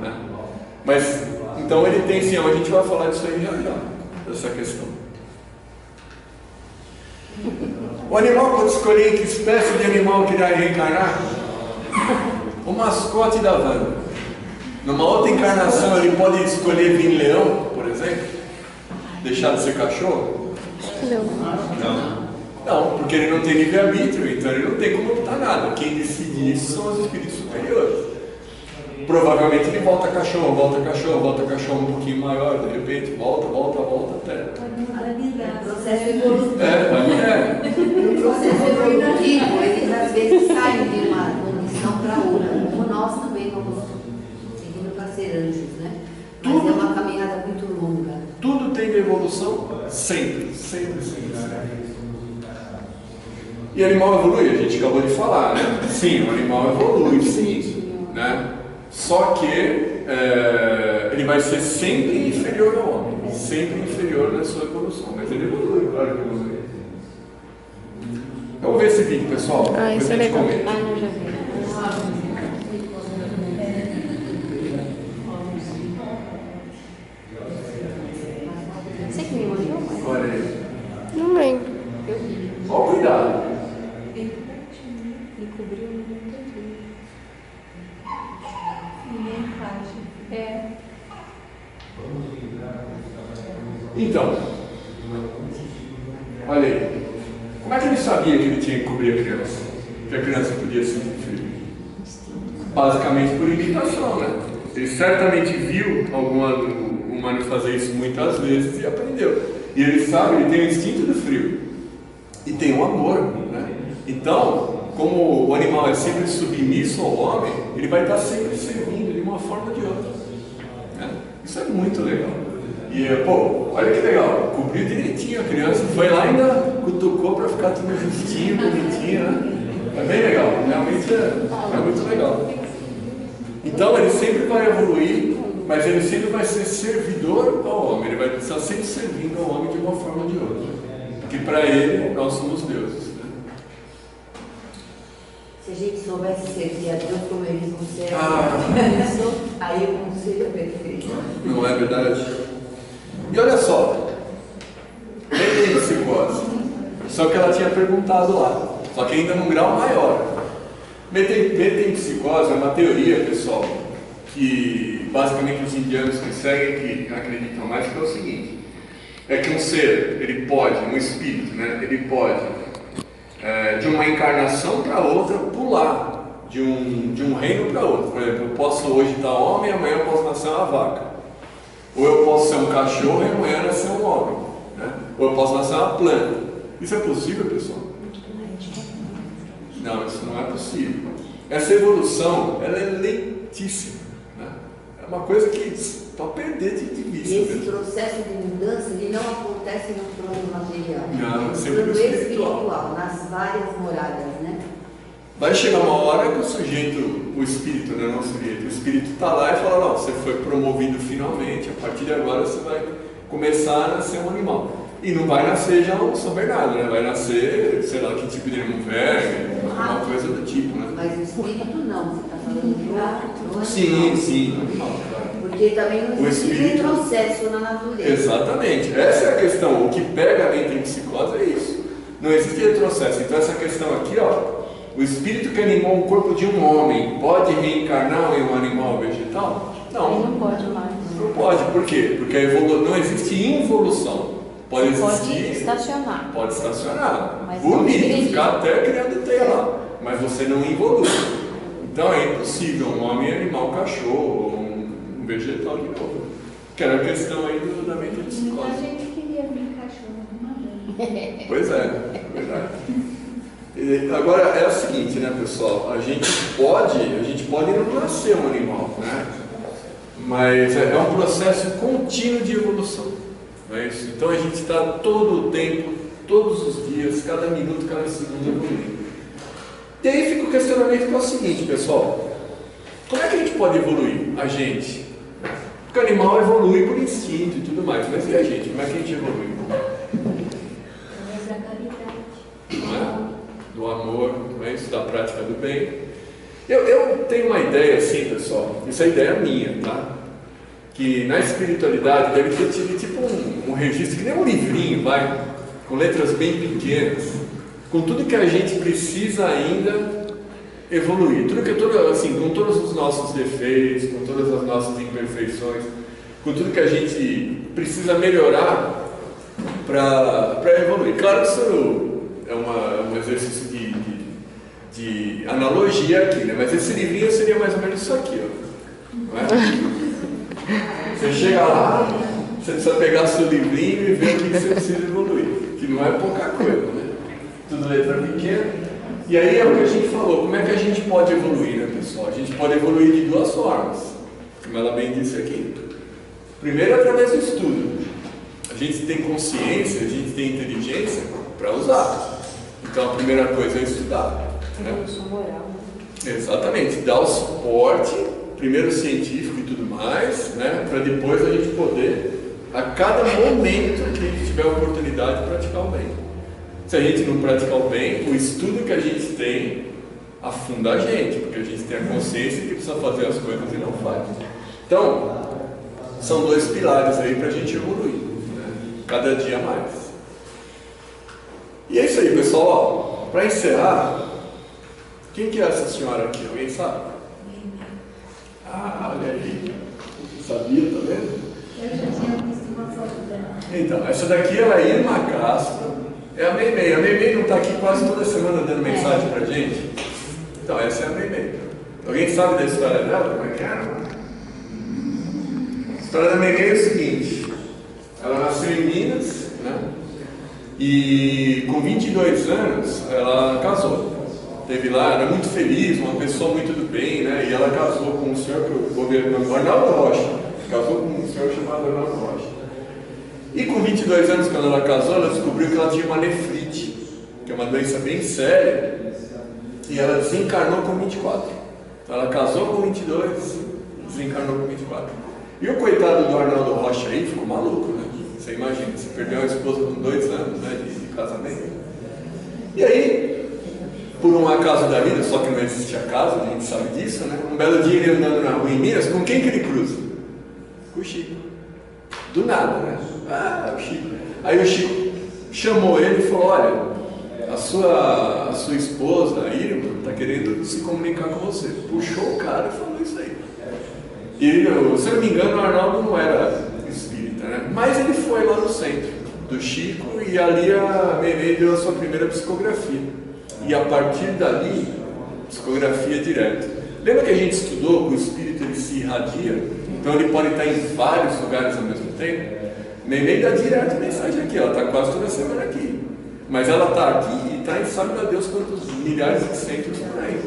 Né? Mas, então ele tem sim, a gente vai falar disso aí já, dessa questão. O animal pode escolher em que espécie de animal que irá reencarnar? O mascote da Wanda. Numa outra encarnação ele pode escolher vir leão, por exemplo? Deixar de ser cachorro? Não, porque ele não tem livre-arbítrio, então ele não tem como optar nada. Quem decide isso são os espíritos superiores. Provavelmente ele volta cachorro, um pouquinho maior, de repente volta até. Processo evolutivo. O processo evolutivo, eles às vezes saem de uma condição para outra, como nós também vamos seguindo para ser anjos, né? Mas é uma caminhada muito longa. Tudo tem evolução? Sempre. E animal evolui? A gente acabou de falar, né? Sim, o animal evolui, sim. Né? Só que ele vai ser sempre inferior ao homem, sempre inferior na sua evolução, mas ele evolui, claro que evolui. Vamos ver esse vídeo, pessoal. Isso é legal. Comenta. Não, já vi. Você que me mandou, mãe? Olha aí. Não lembro. Ó, cuidado. Me cobriu, não entendi. Então, olha aí. Como é que ele sabia que ele tinha que cobrir a criança? Que a criança podia sentir frio? Basicamente por imitação, né? Ele certamente viu algum humano fazer isso muitas vezes e aprendeu. E ele sabe, ele tem o instinto do frio. E tem o amor, né? Então, como o animal é sempre submisso ao homem, ele vai estar sempre servindo de uma forma ou de outra. Né? Isso é muito legal. E, olha que legal, cobriu direitinho a criança, foi lá e ainda cutucou para ficar tudo justinho, bonitinho, né? É bem legal, realmente é muito legal. Então, ele sempre vai evoluir, mas ele sempre vai ser servidor ao homem, ele vai estar sempre servindo ao homem de uma forma ou de outra. Porque para ele, nós somos deuses. Né? Se a gente soubesse servir a Deus como eles não servem, aí o mundo seria perfeito. Não é verdade? E olha só, metempsicose, só que ela tinha perguntado lá, só que ainda num grau maior. Metempsicose é uma teoria, pessoal, que basicamente os indianos que seguem, que acreditam mais, que é o seguinte, é que um ser, ele pode, um espírito, né, ele pode, de uma encarnação para outra, pular de um reino para outro. Por exemplo, eu posso hoje estar homem e amanhã eu posso nascer uma vaca. Ou eu posso ser um cachorro e amanhã nascer um homem. Né? Ou eu posso nascer uma planta. Isso é possível, pessoal? Não, isso não é possível. Essa evolução, ela é lentíssima. Né? É uma coisa que para perder de vista. E esse processo de mudança, ele não acontece no plano material. Não, é no sempre plano espiritual. Nas várias moradas, né? Vai chegar uma hora que o sujeito, o espírito, né, não o sujeito, o espírito está lá e fala, não, você foi promovido finalmente, a partir de agora você vai começar a nascer um animal. E não vai nascer já um São Bernardo, né? Vai nascer, sei lá, que tipo de um verme, alguma coisa do tipo, né? Mas o espírito não, você está falando do animal. Sim, animal, claro. Porque também não existe retrocesso na natureza. Exatamente, essa é a questão, o que pega a metempsicose é isso. Não existe retrocesso, então essa questão aqui, ó, o espírito que animou o corpo de um homem pode reencarnar em um animal vegetal? Não. Ele não pode mais. Não pode, por quê? Porque não existe involução. Pode estacionar. Pode estacionar. Mas bonito, ficar até criando teia lá. Mas você não evolui. Então é impossível um homem animar um cachorro ou um vegetal de novo. Que era a questão aí da metempsicose. Muita gente queria vir cachorro de madeira. Pois é verdade. Agora é o seguinte, né, pessoal? A gente pode não nascer um animal, né? Mas é um processo contínuo de evolução, não é isso? Então a gente está todo o tempo, todos os dias, cada minuto, cada segundo evoluindo. E aí fica o questionamento que é o seguinte, pessoal: como é que a gente pode evoluir? A gente. Porque o animal evolui por instinto e tudo mais, mas e a gente? Como é que a gente evolui? Através da caridade. Não é? Do amor, não é isso? Da prática do bem. Eu tenho uma ideia assim, pessoal, isso é ideia minha, tá? Que na espiritualidade deve ter tido tipo um registro, que nem um livrinho, vai, com letras bem pequenas, com tudo que a gente precisa ainda evoluir, assim, com todos os nossos defeitos, com todas as nossas imperfeições, com tudo que a gente precisa melhorar para evoluir. Claro que isso é um exercício de analogia aqui, né? Mas esse livrinho seria mais ou menos isso aqui, ó. Não é? Você chega lá, você precisa pegar seu livrinho e ver o que você precisa evoluir, que não é pouca coisa, né? Tudo letra pequena. E aí é o que a gente falou, como é que a gente pode evoluir, né, pessoal? A gente pode evoluir de duas formas, como ela bem disse aqui. Primeiro, através do estudo. A gente tem consciência, a gente tem inteligência para usar. Então a primeira coisa é estudar. Evolução moral. Exatamente, dar o suporte, primeiro científico e tudo mais, né, para depois a gente poder, a cada momento que a gente tiver a oportunidade de praticar o bem. Se a gente não praticar o bem, o estudo que a gente tem afunda a gente, porque a gente tem a consciência que precisa fazer as coisas e não faz. Então, são dois pilares aí para a gente evoluir, né, cada dia mais. E é isso aí, pessoal. Para encerrar, quem que é essa senhora aqui? Alguém sabe? Ah, olha aí. Sabia, tá vendo? Eu já tinha visto uma foto dela. Então, essa daqui é a Irma Castro. É a Meimei. A Meimei não está aqui quase toda semana dando mensagem pra gente? Então, essa é a Meimei. Alguém sabe da história dela? Como é que era? A história da Meimei é o seguinte. Ela nasceu em Minas, né? E com 22 anos ela casou. Teve lá, era muito feliz, uma pessoa muito do bem, né? E ela casou com um senhor que o governo, Arnaldo Rocha. Casou com um senhor chamado Arnaldo Rocha. E com 22 anos, quando ela casou, ela descobriu que ela tinha uma nefrite, que é uma doença bem séria, e ela desencarnou com 24. Então ela casou com 22, desencarnou com 24. E o coitado do Arnaldo Rocha aí ficou maluco, né? Você imagina, você perdeu uma esposa com 2 anos, né, de casamento. E aí, por um acaso da vida, só que não existe acaso, a gente sabe disso, né? Um belo dia ele andando na rua em Minas, com quem que ele cruza? Com o Chico. Do nada, né? Ah, o Chico. Aí o Chico chamou ele e falou, olha, a sua esposa, a Irma, está querendo se comunicar com você. Puxou o cara e falou isso aí. E, se eu não me engano, o Arnaldo não era espírita, né? Mas ele foi lá no centro do Chico e ali a Meimei deu a sua primeira psicografia. E a partir dali, psicografia direto. Lembra que a gente estudou que o espírito ele se irradia? Então ele pode estar em vários lugares ao mesmo tempo? Meimei dá direto mensagem aqui, ela está quase toda semana aqui. Mas ela está aqui e está em sabe a Deus quantos milhares de centros por aí.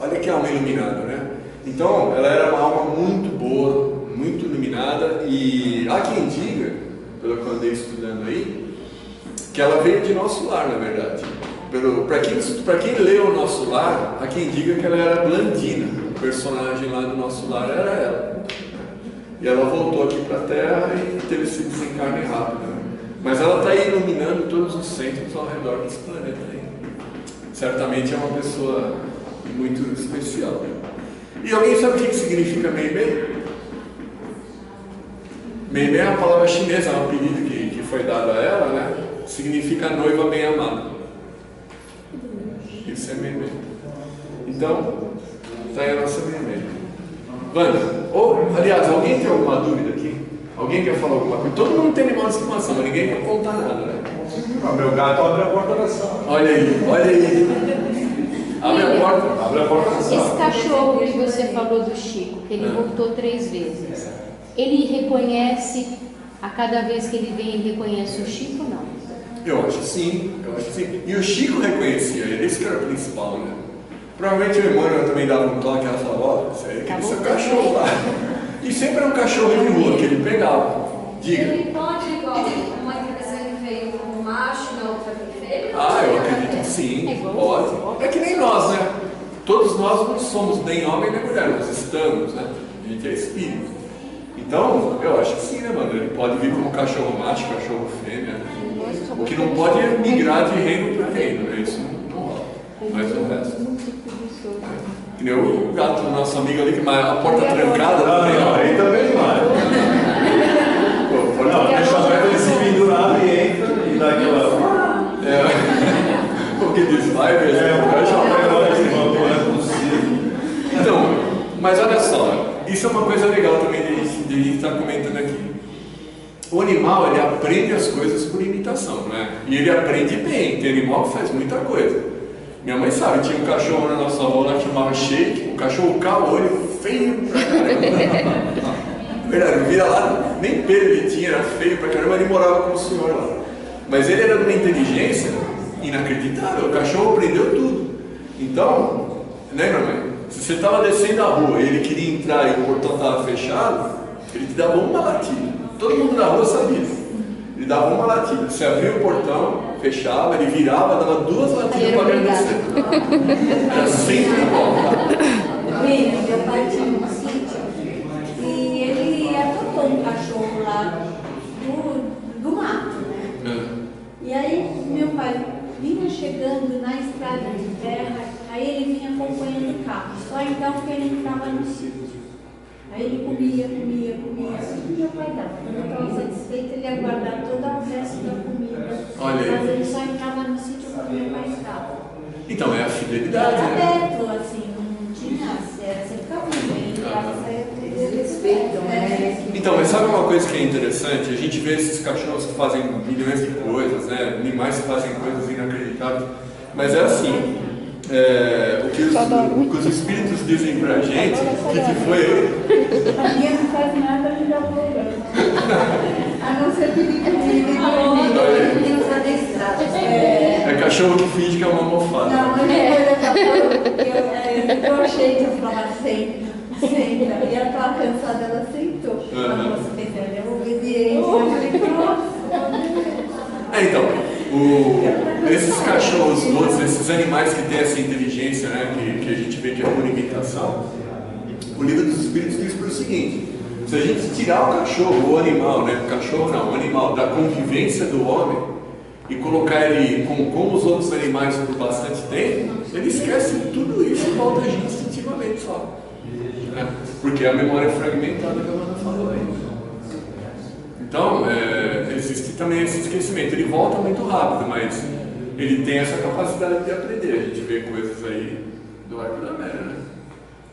Olha que alma iluminada, né? Então, ela era uma alma muito boa, muito iluminada, e há quem diga, pelo que eu andei estudando aí, que ela veio de Nosso Lar, na verdade. Para quem leu o Nosso Lar, há quem diga que ela era Blandina, o personagem lá do Nosso Lar era ela. E ela voltou aqui para a Terra e teve esse desencarne rápido. Né? Mas ela está aí iluminando todos os centros ao redor desse planeta aí. Certamente é uma pessoa muito especial. E alguém sabe o que significa Meimei? Meimei é uma palavra chinesa, é um apelido que foi dado a ela, né? Significa noiva bem-amada. Isso é Meimei. Então, está aí a nossa Meimei. Wanda, aliás, alguém tem alguma dúvida aqui? Alguém quer falar alguma coisa? Todo mundo tem animal de estimação, mas ninguém quer contar nada, né? O meu gato abre a porta da sala. Olha aí, olha aí. Abre a porta da sala. Esse cachorro que você falou do Chico, que ele voltou 3 vezes, ele reconhece, a cada vez que ele vem, ele reconhece o Chico ou não? Eu acho que sim. E o Chico reconhecia ele, esse que era o principal, né? Provavelmente o Emmanuel também dava um toque e ela falava, ó, isso aí é aquele seu cachorro lá. E sempre era um cachorro de rua que ele pegava. Diga. Ele pode, igual uma impressão que veio como macho, na outra veio fêmea? Ah, eu acredito que sim. Pode. É que nem nós, né? todos nós não somos nem homem nem mulher, nós estamos, né? A gente é espírito. Então, eu acho que sim, né, mano? Ele pode vir como cachorro macho, cachorro fêmea. O que não pode é migrar de reino para reino, né? Isso não rola. Mas o resto. Que nem o gato do nosso amigo ali, que a porta trancada. Não, aí também vai. Não, deixa a perna se pendurar e entra e dá aquela. O que diz, vai mesmo. Deixa a perna lá em cima, não é possível. Então, mas olha só, isso é uma coisa legal também de a gente estar comentando aqui. O animal, ele aprende as coisas por imitação, né? E ele aprende bem, tem animal que faz muita coisa. Minha mãe sabe, tinha um cachorro na nossa avó lá que chamava Shake, o cachorro caolho, feio pra caramba. Verdade, vira lá, nem pelo ele tinha, era feio pra caramba, ele morava com o senhor lá. Mas ele era de uma inteligência inacreditável, o cachorro aprendeu tudo. Então, né, minha mãe? Se você estava descendo a rua e ele queria entrar e o portão estava fechado, ele te dava uma latida. Todo mundo na rua sabia. Ele dava uma latida. Você abria o portão, fechava, ele virava, dava 2 latidas para agradecer. Era sempre igual. Meu pai tinha um sítio e ele adotou um cachorro lá do mato, né? E aí meu pai vinha chegando na estrada de terra, aí ele vinha acompanhando o carro, só então que ele entrava no sítio. Aí ele comia, assim que meu pai dava. Quando eu estava satisfeita, ele ia guardar todo o resto da comida. Olha aí. Mas ele só entrava no sítio quando meu pai estava. Então é a fidelidade, Era né? aberto, assim, não tinha, era sempre caminho, ele entrava e saía tudo. Respeitam, né? Então, mas sabe uma coisa que é interessante? A gente vê esses cachorros que fazem milhões de coisas, né? Animais que fazem coisas inacreditáveis. Mas é assim, o que os espíritos dizem pra gente, que foi ele. A minha não faz nada, me dá problema. A não ser pedir comida. É cachorro que finge que é uma almofada. Não, mas eu achei que eu falava senta. E ela estava cansada, ela sentou. Ela falou assim, é obediente. Eu falei, nossa. Então, esses cachorros todos, esses animais que têm essa inteligência, né, que a gente vê que é por imitação, o livro dos Espíritos diz por o seguinte: se a gente tirar o cachorro, o animal, né, o cachorro não, o animal da convivência do homem e colocar ele como os outros animais por bastante tempo, ele esquece tudo isso e volta a gente instintivamente só. Né? Porque é a memória fragmentada que a Amanda falou aí. Então, existe também esse esquecimento. Ele volta muito rápido, mas ele tem essa capacidade de aprender. A gente vê coisas aí do Arco da Mera, né?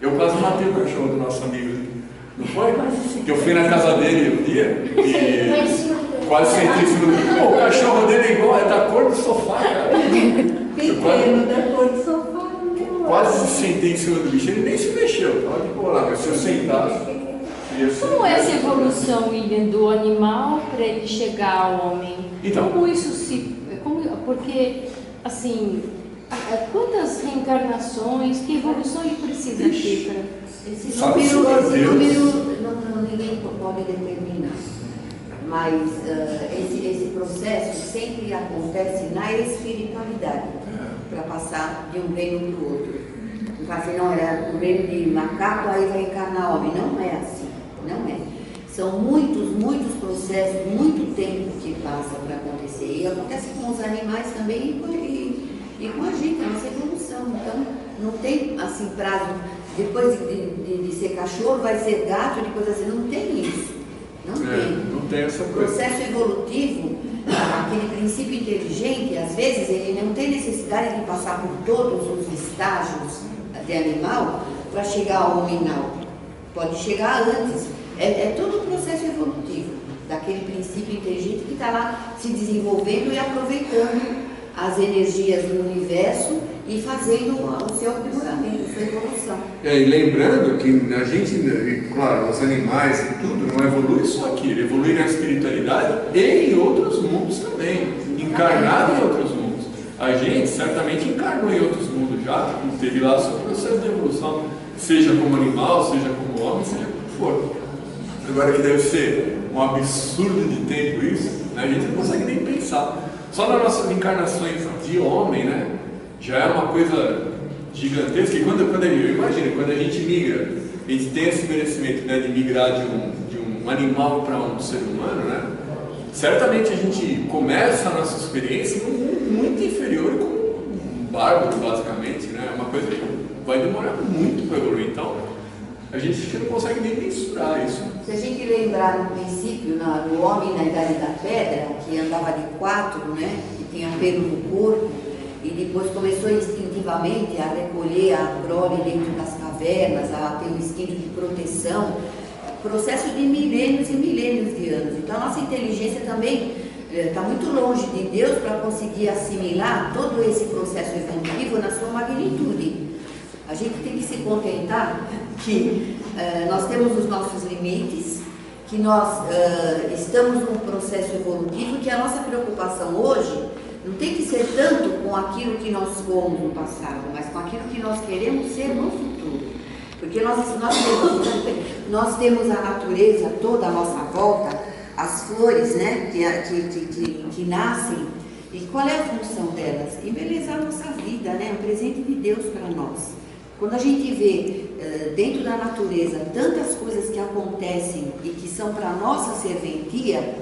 Eu quase matei o cachorro do nosso amigo, não foi? Que eu fui na casa dele um dia e quase sentei em cima do... Pô, o cachorro dele é igual, é da cor do sofá, cara. Pequeno, da cor do sofá. Quase sentei em cima do bicho, ele nem se mexeu. Tava de boa lá, mas se eu sentasse... Como é essa evolução, William, do animal para ele chegar ao homem? Então. Como isso se... porque, assim, quantas reencarnações, que evolução ele precisa ter para... Esse número ninguém pode determinar. Mas esse processo sempre acontece na espiritualidade, para passar de um reino para o outro. Não faz assim, não, era o reino de macaco, aí vai encarnar homem. Não é assim. Não é. São muitos processos, muito tempo que passa para acontecer. E acontece com os animais também e com a gente, a nossa evolução. Então, não tem assim prazo. Depois de ser cachorro, vai ser gato, depois assim, não tem isso. Não tem. Não tem essa O coisa. processo evolutivo, aquele princípio inteligente, às vezes ele não tem necessidade de passar por todos os estágios de animal para chegar ao hominal. Pode chegar antes. É todo um processo evolutivo daquele princípio inteligente que está lá se desenvolvendo e aproveitando as energias do universo e fazendo o seu aprimoramento, a sua evolução. E lembrando que a gente, claro, os animais e tudo, não evolui só aqui, ele evolui na espiritualidade e em outros mundos também, encarnado em outros mundos. A gente certamente encarnou em outros mundos já, teve lá o seu processo de evolução, seja como animal, seja como homem, seja como for. Agora que deve ser um absurdo de tempo isso, né? A gente não consegue nem pensar. Só nas nossas encarnações de homem, né? Já é uma coisa gigantesca. E quando eu imagino, quando a gente migra, a gente tem esse merecimento, né, de migrar de um animal para um ser humano, né? Certamente a gente começa a nossa experiência num mundo muito inferior, como um bárbaro, basicamente, né? Uma coisa que vai demorar muito para evoluir. Então, a gente não consegue nem mensurar isso. Se a gente lembrar no princípio, no homem na Idade da Pedra, que andava de 4, né? Que tinha pelo no corpo, e depois começou instintivamente a recolher a prole dentro das cavernas, a ter um instinto de proteção, processo de milênios e milênios de anos. Então a nossa inteligência também está muito longe de Deus para conseguir assimilar todo esse processo evolutivo na sua magnitude. A gente tem que se contentar que nós temos os nossos limites, que nós estamos num processo evolutivo, que a nossa preocupação hoje não tem que ser tanto com aquilo que nós fomos no passado, mas com aquilo que nós queremos ser no futuro. Porque nós temos a natureza toda à nossa volta, as flores, né, que nascem. E qual é a função delas? Embelezar a nossa vida, né, um presente de Deus para nós. Quando a gente vê dentro da natureza tantas coisas que acontecem e que são para a nossa serventia,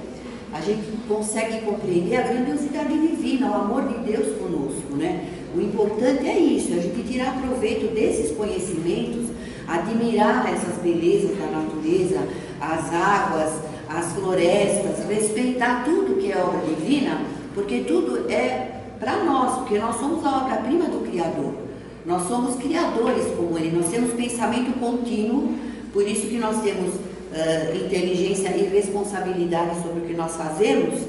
a gente consegue compreender a grandiosidade divina, o amor de Deus conosco, né? O importante é isso, a gente tirar proveito desses conhecimentos, admirar essas belezas da natureza, as águas, as florestas, respeitar tudo que é obra divina, porque tudo é para nós, porque nós somos a obra-prima do Criador. Nós somos criadores como Ele, nós temos pensamento contínuo, por isso que nós temos inteligência e responsabilidade sobre o que nós fazemos,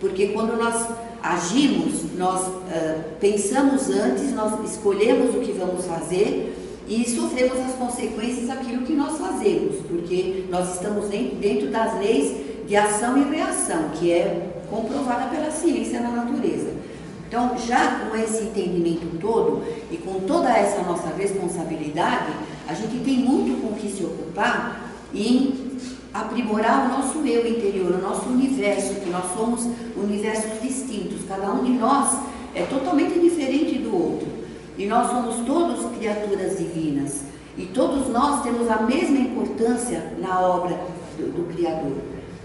porque quando nós agimos, nós pensamos antes, nós escolhemos o que vamos fazer e sofremos as consequências daquilo que nós fazemos, porque nós estamos dentro das leis de ação e reação, que é comprovada pela ciência na natureza. Então, já com esse entendimento todo e com toda essa nossa responsabilidade, a gente tem muito com o que se ocupar em aprimorar o nosso eu interior, o nosso universo, que nós somos universos distintos, cada um de nós é totalmente diferente do outro, e nós somos todos criaturas divinas, e todos nós temos a mesma importância na obra do Criador.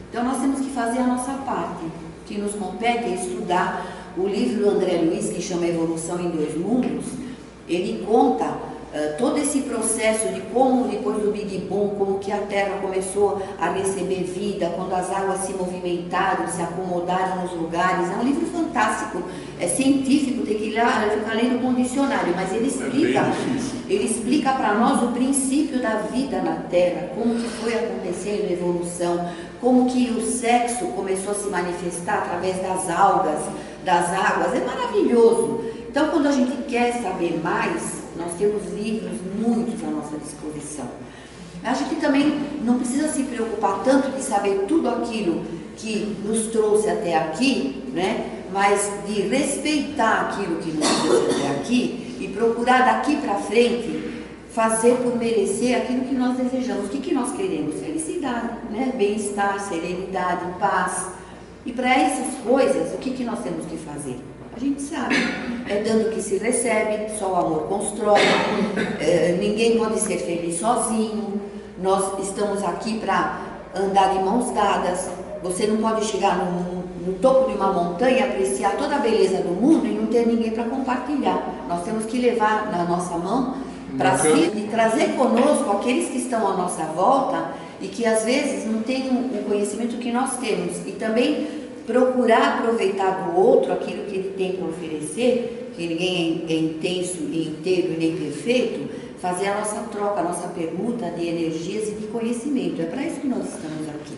Então nós temos que fazer a nossa parte, que nos compete é estudar o livro do André Luiz, que chama Evolução em Dois Mundos. Ele conta todo esse processo de como depois do Big Bang, como que a Terra começou a receber vida, quando as águas se movimentaram, se acomodaram nos lugares. É um livro fantástico, é científico, tem que ir lá, ficar lendo com dicionário, mas ele explica para nós o princípio da vida na Terra, como que foi acontecendo a evolução, como que o sexo começou a se manifestar através das algas, das águas. É maravilhoso. Então, quando a gente quer saber mais, nós temos livros muitos à nossa disposição. A gente também não precisa se preocupar tanto de saber tudo aquilo que nos trouxe até aqui, né? Mas de respeitar aquilo que nos trouxe até aqui e procurar daqui para frente fazer por merecer aquilo que nós desejamos. O que nós queremos? Felicidade, né? Bem-estar, serenidade, paz. E para essas coisas, o que nós temos que fazer? A gente sabe, é dando que se recebe, só o amor constrói, ninguém pode ser feliz sozinho, nós estamos aqui para andar de mãos dadas, você não pode chegar no topo de uma montanha, apreciar toda a beleza do mundo e não ter ninguém para compartilhar. Nós temos que levar na nossa mão para si e trazer conosco aqueles que estão à nossa volta e que às vezes não têm o conhecimento que nós temos, e também procurar aproveitar do outro aquilo que ele tem para oferecer, que ninguém é intenso e inteiro e nem perfeito, fazer a nossa troca, a nossa permuta de energias e de conhecimento. É para isso que nós estamos aqui.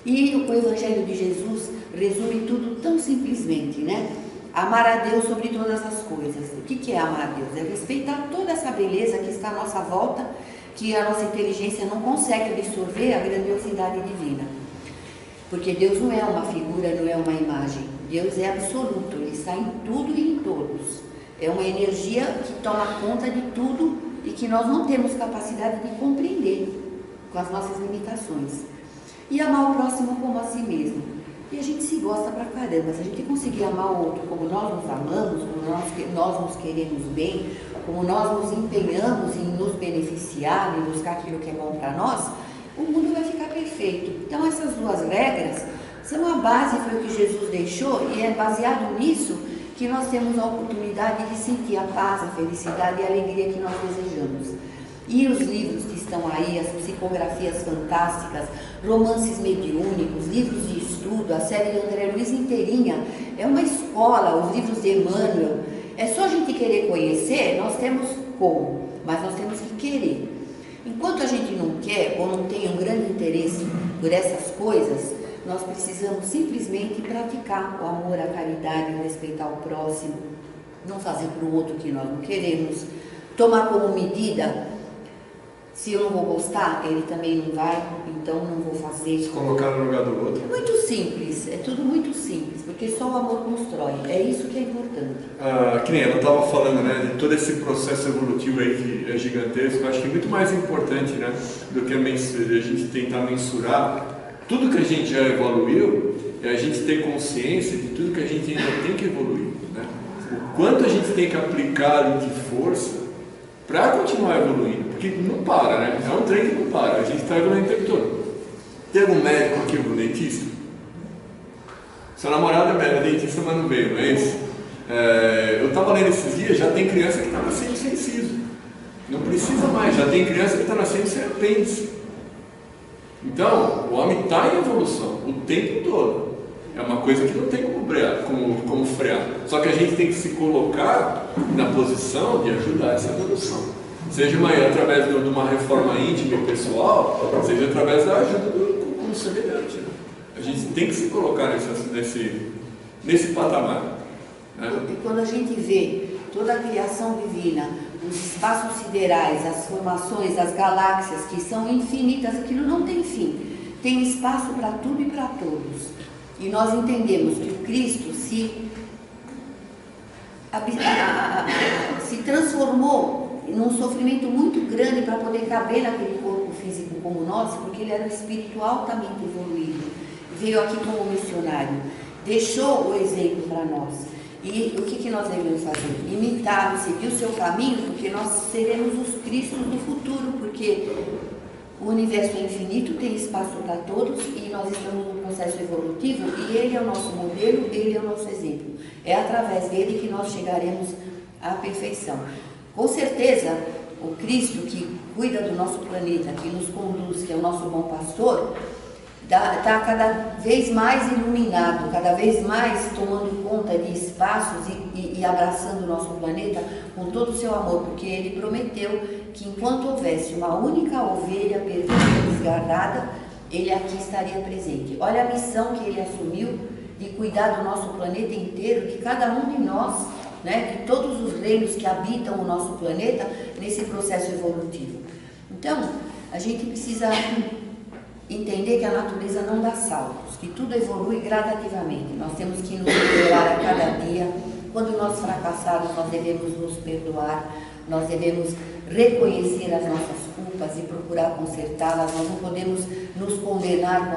E o Evangelho de Jesus resume tudo tão simplesmente, né? Amar a Deus sobre todas as coisas. O que é amar a Deus? É respeitar toda essa beleza que está à nossa volta, que a nossa inteligência não consegue absorver a grandiosidade divina. Porque Deus não é uma figura, não é uma imagem. Deus é absoluto, Ele está em tudo e em todos. É uma energia que toma conta de tudo e que nós não temos capacidade de compreender com as nossas limitações. E amar o próximo como a si mesmo. E a gente se gosta pra caramba. Se a gente conseguir amar o outro como nós nos amamos, como nós nos queremos bem, como nós nos empenhamos em nos beneficiar, em buscar aquilo que é bom para nós, o mundo vai ficar perfeito. Então essas duas regras são a base, foi o que Jesus deixou, e é baseado nisso que nós temos a oportunidade de sentir a paz, a felicidade e a alegria que nós desejamos. E os livros que estão aí, as psicografias fantásticas, romances mediúnicos, livros de estudo, a série de André Luiz inteirinha, é uma escola, os livros de Emmanuel. É só a gente querer conhecer, nós temos como, mas nós temos que querer. Enquanto a gente não quer ou não tem um grande interesse por essas coisas, nós precisamos simplesmente praticar o amor, a caridade, o respeitar o próximo, não fazer para o outro o que nós não queremos, tomar como medida, se eu não vou gostar, ele também não vai, então não vou fazer. Se colocar no lugar do outro. É muito simples, é tudo muito simples, porque só o amor constrói, é isso que é importante. Que nem ela estava falando, né, de todo esse processo evolutivo aí que é gigantesco. Eu acho que é muito mais importante, né, do que a gente tentar mensurar tudo que a gente já evoluiu, é a gente ter consciência de tudo que a gente ainda tem que evoluir, né? O quanto a gente tem que aplicar de força para continuar evoluindo, porque não para, né? É um trem que não para, a gente está evoluindo o tempo todo. Tem algum médico aqui, algum dentista? Seu namorado é dentista, mas não veio, não é isso? Eu estava lendo esses dias, já tem criança que está nascendo sem siso. Não precisa mais, já tem criança que está nascendo sem apêndice. Então, o homem está em evolução o tempo todo. É uma coisa que não tem como frear. Só que a gente tem que se colocar na posição de ajudar essa evolução. Seja através de uma reforma íntima e pessoal, seja através da ajuda do semelhante. Né? A gente tem que se colocar nesse patamar. Né? E quando a gente vê toda a criação divina, os espaços siderais, as formações, as galáxias, que são infinitas, aquilo não tem fim. Tem espaço para tudo e para todos. E nós entendemos que o Cristo se transformou num sofrimento muito grande para poder caber naquele corpo físico como o nosso, porque ele era um espírito altamente evoluído. Veio aqui como missionário, deixou o exemplo para nós. E o que nós devemos fazer? Imitar, seguir o seu caminho, porque nós seremos os Cristos do futuro, porque o universo é infinito, tem espaço para todos e nós estamos num processo evolutivo e ele é o nosso modelo, ele é o nosso exemplo. É através dele que nós chegaremos à perfeição. Com certeza, o Cristo que cuida do nosso planeta, que nos conduz, que é o nosso bom pastor, está cada vez mais iluminado, cada vez mais tomando conta de espaços e abraçando o nosso planeta com todo o seu amor, porque ele prometeu que enquanto houvesse uma única ovelha perdida e desgarrada, ele aqui estaria presente. Olha a missão que ele assumiu de cuidar do nosso planeta inteiro, de cada um de nós, né, de todos os reinos que habitam o nosso planeta nesse processo evolutivo. Então, a gente precisa entender que a natureza não dá saltos, que tudo evolui gradativamente. Nós temos que nos melhorar a cada dia. Quando nós fracassarmos, nós devemos nos perdoar, nós devemos reconhecer as nossas culpas e procurar consertá-las. Nós não podemos nos condenar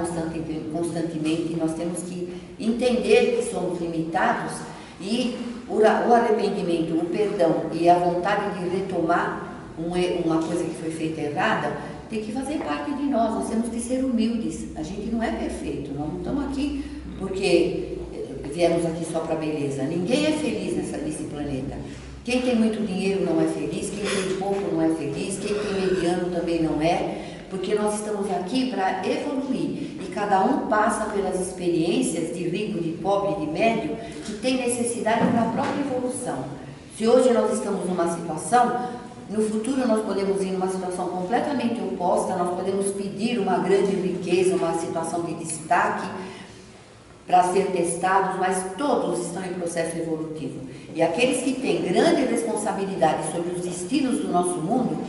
constantemente. Nós temos que entender que somos limitados e o arrependimento, o perdão e a vontade de retomar uma coisa que foi feita errada tem que fazer parte de nós. Nós temos que ser humildes. A gente não é perfeito, nós não estamos aqui porque viemos aqui só para beleza. Ninguém é feliz nesse planeta. Quem tem muito dinheiro não é feliz, quem tem pouco não é feliz, quem tem mediano também não é, porque nós estamos aqui para evoluir e cada um passa pelas experiências de rico, de pobre, de médio, que tem necessidade para a própria evolução. Se hoje nós estamos numa situação, no futuro nós podemos ir numa situação completamente oposta, nós podemos pedir uma grande riqueza, uma situação de destaque para ser testados, mas todos estão em processo evolutivo. E aqueles que têm grande responsabilidade sobre os destinos do nosso mundo,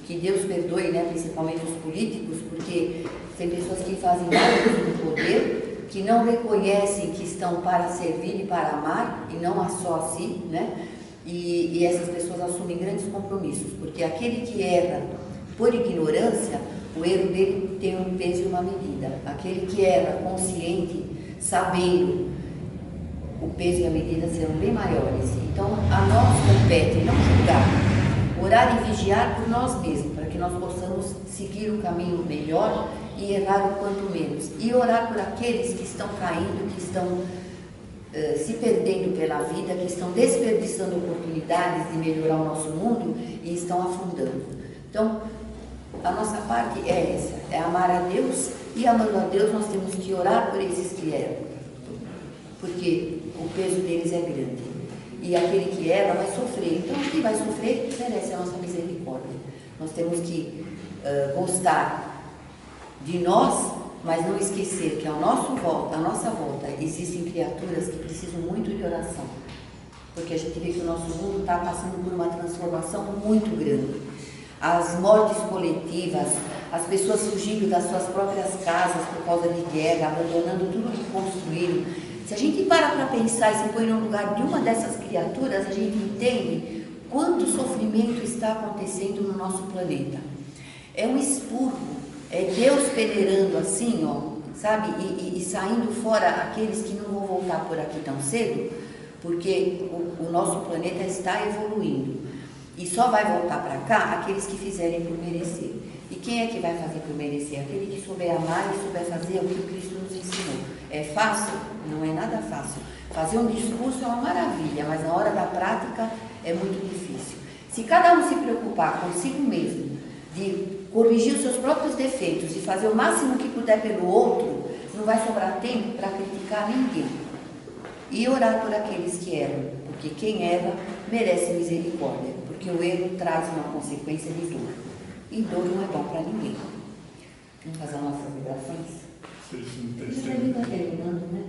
que Deus perdoe, né, principalmente os políticos, porque tem pessoas que fazem uso do poder, que não reconhecem que estão para servir e para amar, e não só a si, né? E essas pessoas assumem grandes compromissos, porque aquele que erra por ignorância, o erro dele tem um peso e uma medida. Aquele que erra consciente, sabendo, o peso e a medida serão bem maiores. Então, a nós compete não julgar, Orar e vigiar por nós mesmos, para que nós possamos seguir o caminho melhor e errar o quanto menos. E orar por aqueles que estão caindo, que estão se perdendo pela vida, que estão desperdiçando oportunidades de melhorar o nosso mundo e estão afundando. Então, a nossa parte é essa, é amar a Deus, e amando a Deus nós temos que orar por esses que erram, porque o peso deles é grande. E aquele que erra vai sofrer. Então, quem vai sofrer merece a nossa misericórdia. Nós temos que gostar de nós, mas não esquecer que à nossa volta, existem criaturas que precisam muito de oração. Porque a gente vê que o nosso mundo está passando por uma transformação muito grande. As mortes coletivas, as pessoas fugindo das suas próprias casas por causa de guerra, abandonando tudo que construíram. Se a gente para pensar e se põe no lugar de uma dessas criaturas, a gente entende quanto sofrimento está acontecendo no nosso planeta. É um expurgo, é Deus peneirando assim, ó, sabe, e saindo fora aqueles que não vão voltar por aqui tão cedo, porque o nosso planeta está evoluindo. E só vai voltar para cá aqueles que fizerem por merecer. E quem é que vai fazer por merecer? Aquele que souber amar e souber fazer o que o Cristo nos ensinou. É fácil? Não é nada fácil. Fazer um discurso é uma maravilha, mas na hora da prática é muito difícil. Se cada um se preocupar consigo mesmo, de corrigir os seus próprios defeitos e fazer o máximo que puder pelo outro, não vai sobrar tempo para criticar ninguém. E orar por aqueles que erram, porque quem erra merece misericórdia, porque o erro traz uma consequência de dor. E dor não é bom para ninguém. Vamos fazer as nossas vibrações? Sim, Isso é vida terminando, né?